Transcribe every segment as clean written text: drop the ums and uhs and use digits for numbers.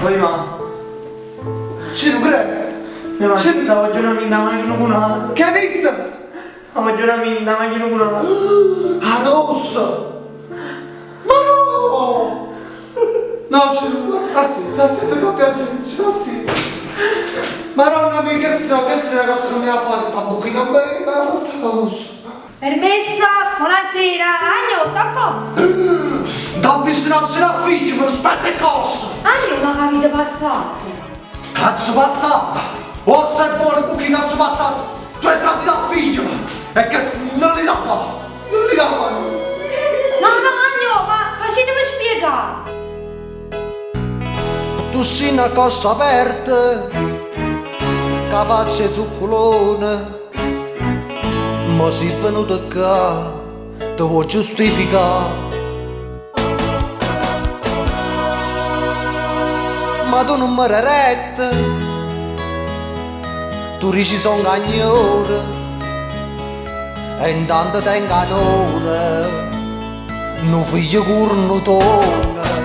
Poi va. Ci non credo. Ma stavo ragionando in macchina con un'altra. Che hai visto? Stavo ragionando in macchina con un'altra. A rosso. Ma no. No, ci non ti capisci, ci non si. Madonna mia, che strano, che strana cosa che mi ha fatto sta buchina, non mi ha fatto sta cosa. Permesso, buonasera, Agno, a posto? Da vicino se la figlia, mi aspetta cosa. Agno, ma capite passate? Cazzo passata! O se vuole buchina cazzo passata, tu hai tratti da figlia, e che non li da fa. Non li da fa. No, Agno, ma facetemi spiegare. Tu sei una cosa aperta, che faccia zuccolone. Ma sei venuto qua, ti vuoi giustificare. Ma tu non mi hai retta, tu dici sono cagnore, e intanto tengo onore, un figlio cornutone.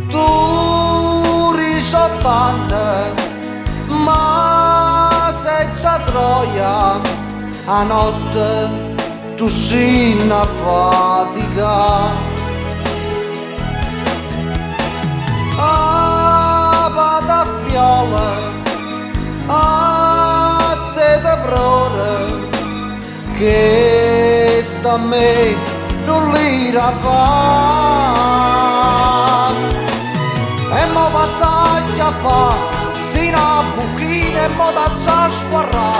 Tu dici 8 anni, ma sei già troia, a notte tu sei una fatica. A patafiola, a te da prore, che sta a me non li fa. E mo battaglia fa, si na buchina e mo da già squarra.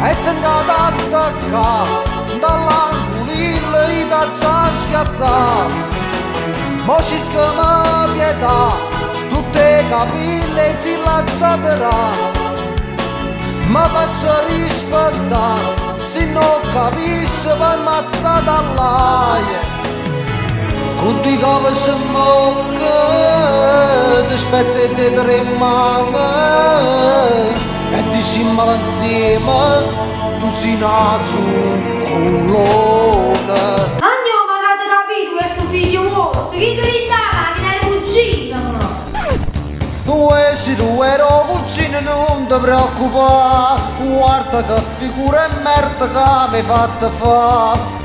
E tenga da stacca, dall'angolino e da già schiattà. Mo cercami pietà, tutte capille ti lasciaterà. Ma faccio rispettare, se non capisci poi ammazzata all'aia. Con ti cave se mocca, ti spezzi e ti tremane, e ti scimmala insieme, tu sei una zuccolone. Agno, ma avete capito questo figlio vostro? Chi grida la macchina di cucina? Tu ero cucina, non ti preoccupare, guarda che figura e merda che mi hai fatto fare.